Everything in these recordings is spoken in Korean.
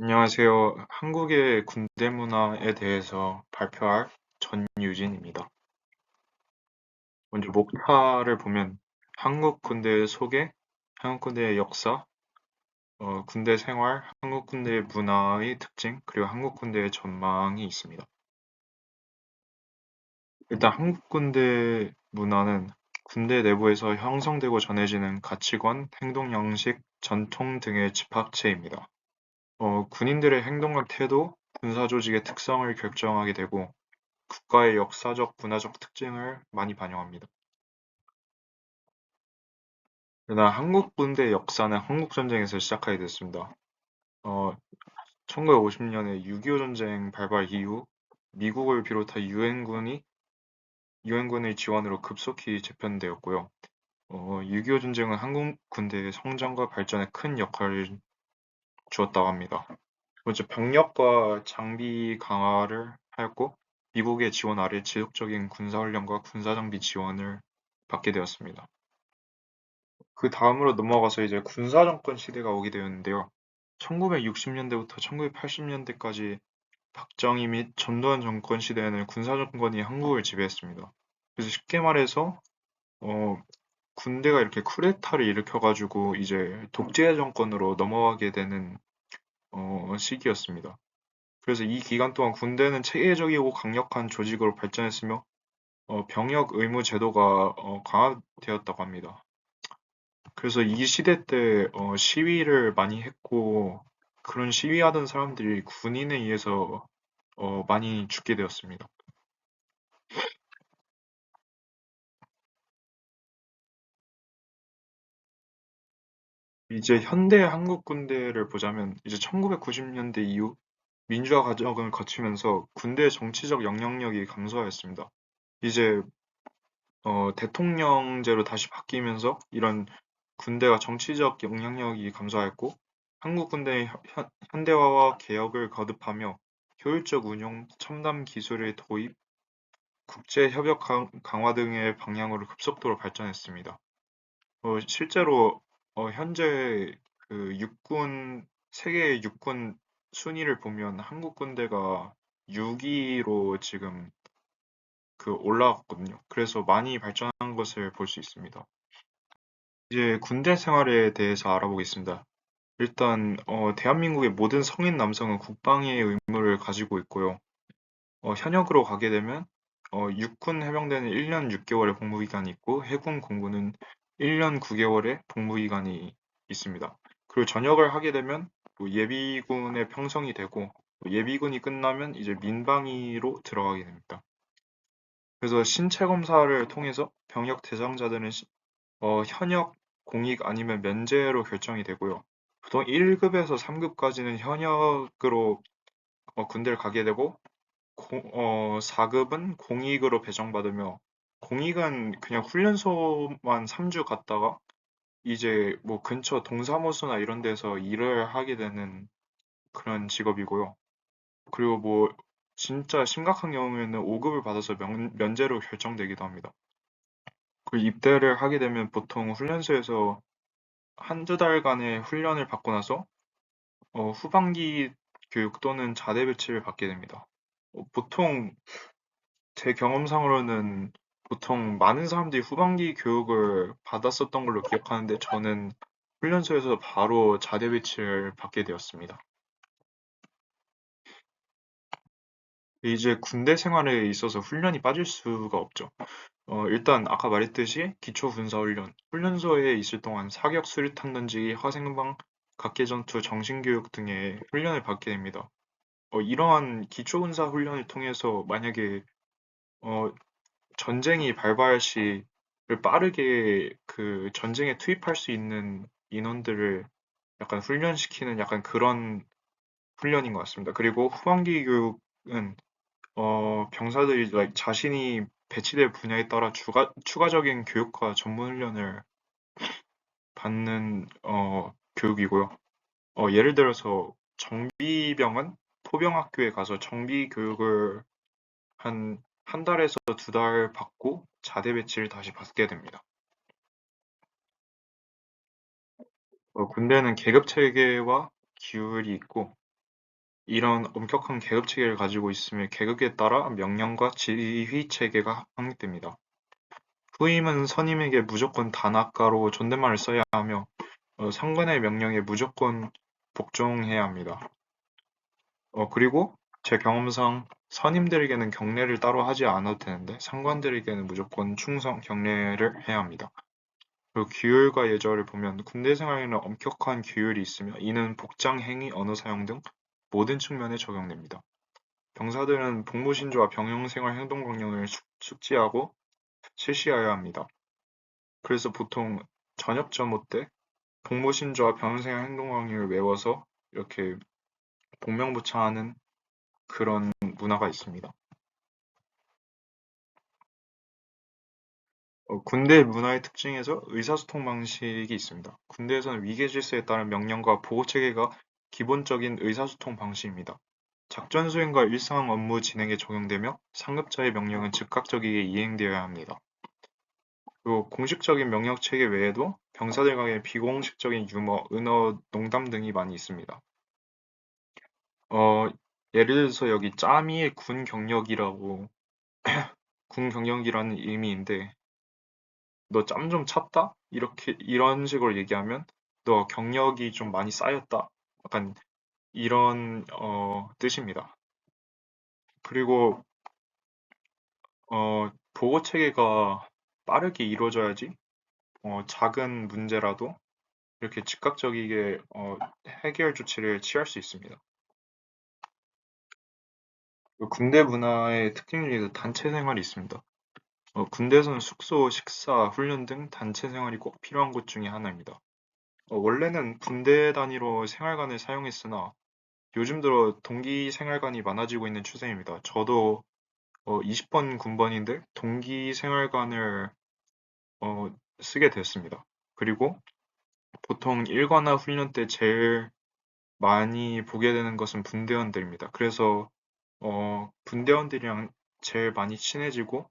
안녕하세요. 한국의 군대 문화에 대해서 발표할 전유진입니다. 먼저 목차를 보면 한국 군대의 소개, 한국 군대의 역사, 군대 생활, 한국 군대의 문화의 특징, 그리고 한국 군대의 전망이 있습니다. 일단 한국 군대 문화는 군대 내부에서 형성되고 전해지는 가치관, 행동 양식, 전통 등의 집합체입니다. 군인들의 행동과 태도, 군사 조직의 특성을 결정하게 되고 국가의 역사적, 문화적 특징을 많이 반영합니다. 그러나 한국 군대 역사는 한국전쟁에서 시작하게 됐습니다. 어, 1950년에 6.25 전쟁 발발 이후 미국을 비롯한 유엔군의 지원으로 급속히 재편되었고요. 6.25 전쟁은 한국 군대의 성장과 발전에 큰 역할을 주었다고 합니다. 먼저 병력과 장비 강화를 하였고 미국의 지원 아래 지속적인 군사훈련과 군사장비 지원을 받게 되었습니다. 그 다음으로 넘어가서 이제 군사정권 시대가 오게 되었는데요. 1960년대부터 1980년대까지 박정희 및 전두환 정권 시대에는 군사정권이 한국을 지배했습니다. 그래서 쉽게 말해서 어, 군대가 이렇게 쿠데타를 일으켜가지고 이제 독재 정권으로 넘어가게 되는 시기였습니다. 그래서 이 기간 동안 군대는 체계적이고 강력한 조직으로 발전했으며 병역 의무 제도가 강화되었다고 합니다. 그래서 이 시대 때 시위를 많이 했고 그런 시위하던 사람들이 군인에 의해서 많이 죽게 되었습니다. 이제 현대 한국 군대를 보자면 이제 1990년대 이후 민주화 과정을 거치면서 군대의 정치적 영향력이 감소하였습니다. 이제 대통령제로 다시 바뀌면서 이런 군대가 정치적 영향력이 감소하였고 한국 군대의 현대화와 개혁을 거듭하며 효율적 운용, 첨단 기술의 도입, 국제 협력 강화 등의 방향으로 급속도로 발전했습니다. 실제로 현재 그 육군 세계 육군 순위를 보면 한국 군대가 6위로 지금 그 올라갔거든요. 그래서 많이 발전한 것을 볼 수 있습니다. 이제 군대 생활에 대해서 알아보겠습니다. 일단 대한민국의 모든 성인 남성은 국방의 의무를 가지고 있고요. 현역으로 가게 되면 육군 해병대는 1년 6개월의 복무기간이 있고 해군 공군은 1년 9개월의 복무기간이 있습니다. 그리고 전역을 하게 되면 또 예비군에 편성이 되고 또 예비군이 끝나면 이제 민방위로 들어가게 됩니다. 그래서 신체 검사를 통해서 병역 대상자들은 현역, 공익 아니면 면제로 결정이 되고요. 보통 1급에서 3급까지는 현역으로 군대를 가게 되고 4급은 공익으로 배정받으며 공익은 그냥 훈련소만 3주 갔다가 이제 뭐 근처 동사무소나 이런 데서 일을 하게 되는 그런 직업이고요. 그리고 뭐 진짜 심각한 경우에는 5급을 받아서 면제로 결정되기도 합니다. 그 입대를 하게 되면 보통 훈련소에서 한두 달간의 훈련을 받고 나서 후반기 교육 또는 자대 배치를 받게 됩니다. 보통 제 경험상으로는 보통 많은 사람들이 후반기 교육을 받았었던 걸로 기억하는데 저는 훈련소에서 바로 자대 배치를 받게 되었습니다. 이제 군대 생활에 있어서 훈련이 빠질 수가 없죠. 일단 아까 말했듯이 기초 군사 훈련, 훈련소에 있을 동안 사격 수류탄 던지기, 화생방, 각개전투, 정신교육 등의 훈련을 받게 됩니다. 이러한 기초 군사 훈련을 통해서 만약에 어, 전쟁이 발발 시를 빠르게 그 전쟁에 투입할 수 있는 인원들을 약간 훈련시키는 약간 그런 훈련인 것 같습니다. 그리고 후반기 교육은 병사들이 like 자신이 배치될 분야에 따라 추가적인 교육과 전문 훈련을 받는 교육이고요. 예를 들어서 정비병은 포병학교에 가서 정비 교육을 한 달에서 두 달 받고 자대 배치를 다시 받게 됩니다. 군대는 계급 체계와 기율이 있고 이런 엄격한 계급 체계를 가지고 있으며 계급에 따라 명령과 지휘 체계가 확립됩니다. 후임은 선임에게 무조건 단아가로 존댓말을 써야 하며 상관의 명령에 무조건 복종해야 합니다. 그리고 제 경험상 선임들에게는 경례를 따로 하지 않아도 되는데 상관들에게는 무조건 충성, 경례를 해야 합니다. 그리고 규율과 예절을 보면 군대 생활에는 엄격한 규율이 있으며 이는 복장, 행위, 언어 사용 등 모든 측면에 적용됩니다. 병사들은 복무신조와 병영생활 행동명령을 숙지하고 실시하여야 합니다. 그래서 보통 저녁 점호 때 복무신조와 병영생활 행동명령을 외워서 이렇게 복명부차하는 그런 문화가 있습니다. 군대 문화의 특징에서 의사소통 방식이 있습니다. 군대에서는 위계질서에 따른 명령과 보호체계가 기본적인 의사소통 방식입니다. 작전 수행과 일상 업무 진행에 적용되며 상급자의 명령은 즉각적이게 이행되어야 합니다. 그리고 공식적인 명령 체계 외에도 병사들 간의 비공식적인 유머, 은어, 농담 등이 많이 있습니다. 예를 들어서 여기 짜미의 군 경력이라고 군 경력이라는 의미인데 너 짬 좀 찼다? 이렇게 이런 식으로 얘기하면 너 경력이 좀 많이 쌓였다. 약간 이런 뜻입니다. 그리고 보고 체계가 빠르게 이루어져야지 작은 문제라도 이렇게 즉각적이게 해결 조치를 취할 수 있습니다. 군대 문화의 특징 중에서 단체 생활이 있습니다. 군대에서는 숙소, 식사, 훈련 등 단체 생활이 꼭 필요한 곳 중에 하나입니다. 원래는 분대 단위로 생활관을 사용했으나 요즘 들어 동기 생활관이 많아지고 있는 추세입니다. 저도 20번 군번인데 동기 생활관을 쓰게 됐습니다. 그리고 보통 일과나 훈련 때 제일 많이 보게 되는 것은 분대원들입니다. 그래서 분대원들이랑 제일 많이 친해지고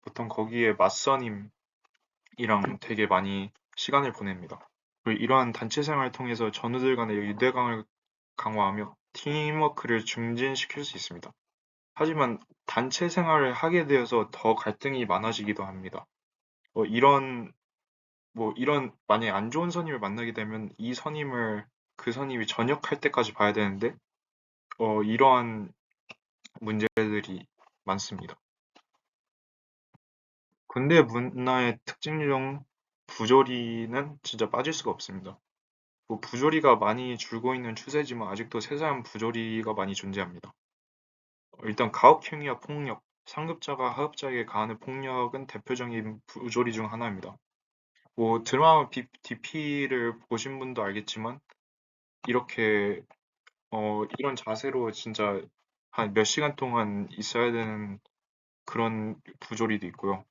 보통 거기에 맞선임이랑 되게 많이 시간을 보냅니다. 그리고 이러한 단체 생활을 통해서 전우들 간의 유대감을 강화하며 팀워크를 증진시킬 수 있습니다. 하지만 단체 생활을 하게 되어서 더 갈등이 많아지기도 합니다. 이런 이런 만약에 안 좋은 선임을 만나게 되면 이 선임을 그 선임이 전역할 때까지 봐야 되는데 이러한 문제들이 많습니다. 군대 문화의 특징 중 부조리는 진짜 빠질 수가 없습니다. 부조리가 많이 줄고 있는 추세지만 아직도 세세한 부조리가 많이 존재합니다. 일단 가혹행위와 폭력, 상급자가 하급자에게 가하는 폭력은 대표적인 부조리 중 하나입니다. 드라마 DP를 보신 분도 알겠지만 이렇게 이런 자세로 진짜 한 몇 시간 동안 있어야 되는 그런 부조리도 있고요.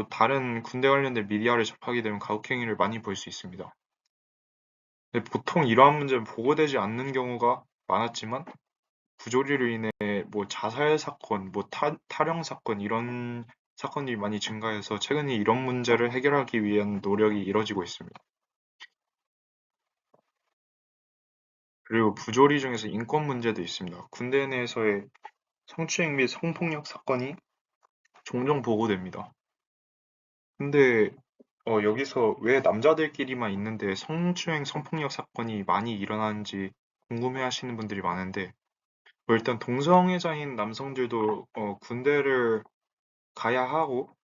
다른 군대 관련된 미디어를 접하게 되면 가혹행위를 많이 볼 수 있습니다. 근데 보통 이러한 문제는 보고되지 않는 경우가 많았지만 부조리로 인해 자살 사건, 탈영 사건 이런 사건이 많이 증가해서 최근에 이런 문제를 해결하기 위한 노력이 이뤄지고 있습니다. 그리고 부조리 중에서 인권 문제도 있습니다. 군대 내에서의 성추행 및 성폭력 사건이 종종 보고됩니다. 근데 여기서 왜 남자들끼리만 있는데 성추행, 성폭력 사건이 많이 일어나는지 궁금해하시는 분들이 많은데 일단 동성애자인 남성들도 군대를 가야 하고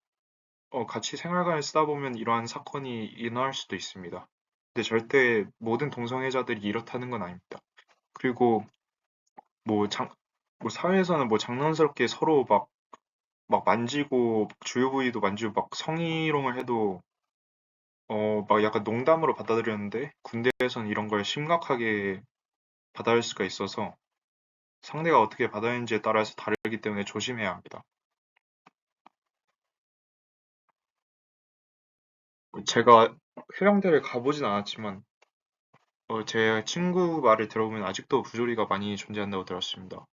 같이 생활관을 쓰다 보면 이러한 사건이 일어날 수도 있습니다. 근데 절대 모든 동성애자들이 이렇다는 건 아닙니다. 그리고 뭐 장, 사회에서는 장난스럽게 서로 막 만지고 주요 부위도 만지고 막 성희롱을 해도 막 약간 농담으로 받아들였는데 군대에서는 이런 걸 심각하게 받아들일 수가 있어서 상대가 어떻게 받아들이는지에 따라서 다르기 때문에 조심해야 합니다. 제가 해병대를 가보진 않았지만 제 친구 말을 들어보면 아직도 부조리가 많이 존재한다고 들었습니다.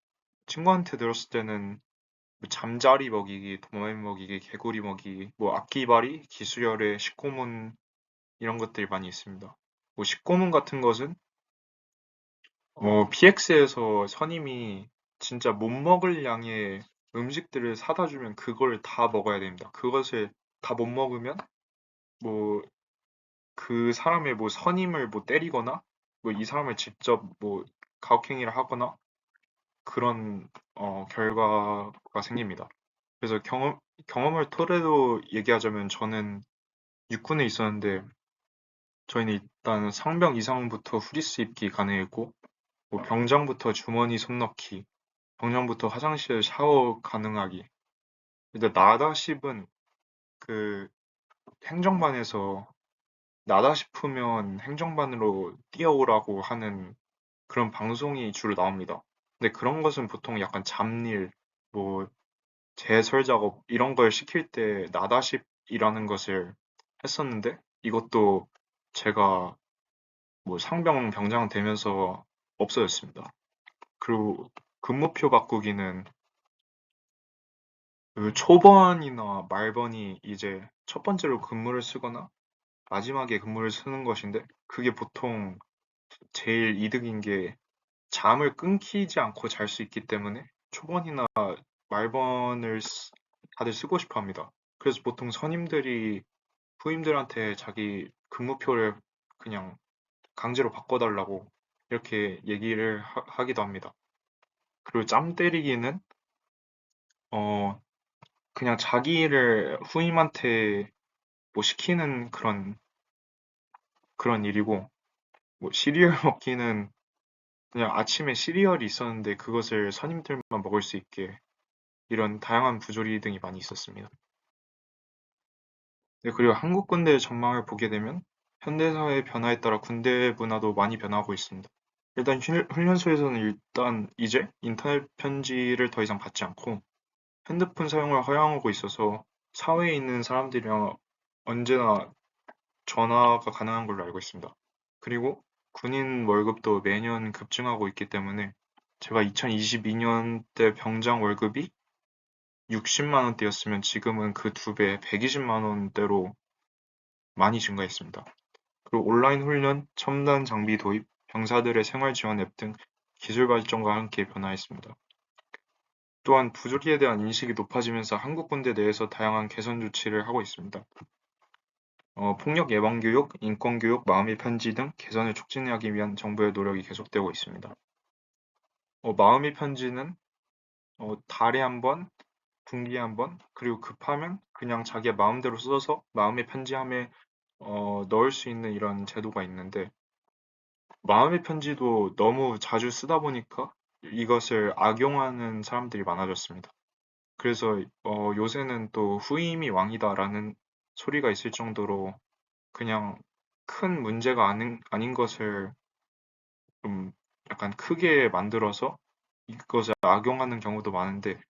친구한테 들었을 때는 잠자리 먹이기, 도마뱀 먹이기, 개구리 먹이기, 악기발이, 기수열애, 식고문 이런 것들이 많이 있습니다. 식고문 같은 것은 PX에서 선임이 진짜 못 먹을 양의 음식들을 사다 주면 그걸 다 먹어야 됩니다. 그것을 다 못 먹으면 뭐 그 사람의 뭐 선임을 뭐 때리거나 뭐 이 사람을 직접 뭐 가혹행위를 하거나 그런 결과가 생깁니다. 그래서 경험을 토대로 얘기하자면 저는 육군에 있었는데 저희는 일단 상병 이상부터 후리스 입기 가능했고 뭐 병장부터 주머니 손 넣기, 병장부터 화장실 샤워 가능하기. 근데 나다십은 그 행정반에서 나다 싶으면 행정반으로 뛰어오라고 하는 그런 방송이 주로 나옵니다. 근데 그런 것은 보통 약간 잡일, 뭐 제설 작업 이런 걸 시킬 때 나다십이라는 것을 했었는데 이것도 제가 뭐 상병 병장 되면서 없어졌습니다. 그리고 근무표 바꾸기는 그 초번이나 말번이 이제 첫 번째로 근무를 쓰거나 마지막에 근무를 쓰는 것인데 그게 보통 제일 이득인 게 잠을 끊기지 않고 잘 수 있기 때문에 초번이나 말번을 다들 쓰고 싶어 합니다. 그래서 보통 선임들이 후임들한테 자기 근무표를 그냥 강제로 바꿔달라고 이렇게 얘기를 하기도 합니다. 그리고 짬 때리기는 어 그냥 자기 일을 후임한테 뭐 시키는 그런 일이고 뭐 시리얼 먹기는 그냥 아침에 시리얼이 있었는데 그것을 선임들만 먹을 수 있게 이런 다양한 부조리 등이 많이 있었습니다. 네, 그리고 한국 군대의 전망을 보게 되면 현대사회의 변화에 따라 군대 문화도 많이 변화하고 있습니다. 일단 훈련소에서는 일단 이제 인터넷 편지를 더 이상 받지 않고 핸드폰 사용을 허용하고 있어서 사회에 있는 사람들이랑 언제나 전화가 가능한 걸로 알고 있습니다. 그리고 군인 월급도 매년 급증하고 있기 때문에 제가 2022년 때 병장 월급이 60만 원대였으면 지금은 그 두 배, 120만 원대로 많이 증가했습니다. 그리고 온라인 훈련, 첨단 장비 도입, 병사들의 생활 지원 앱 등 기술 발전과 함께 변화했습니다. 또한 부조리에 대한 인식이 높아지면서 한국 군대 내에서 다양한 개선 조치를 하고 있습니다. 폭력 예방 교육, 인권 교육, 마음의 편지 등 개선을 촉진하기 위한 정부의 노력이 계속되고 있습니다. 마음의 편지는 달에 한 번, 분기에 한 번, 그리고 급하면 그냥 자기의 마음대로 써서 마음의 편지함에 넣을 수 있는 이런 제도가 있는데 마음의 편지도 너무 자주 쓰다 보니까 이것을 악용하는 사람들이 많아졌습니다. 그래서 요새는 또 후임이 왕이다라는 소리가 있을 정도로 그냥 큰 문제가 아닌 것을 좀 약간 크게 만들어서 이것을 악용하는 경우도 많은데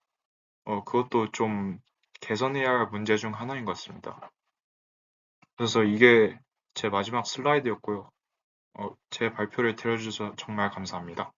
그것도 좀 개선해야 할 문제 중 하나인 것 같습니다. 그래서 이게 제 마지막 슬라이드였고요. 제 발표를 들어주셔서 정말 감사합니다.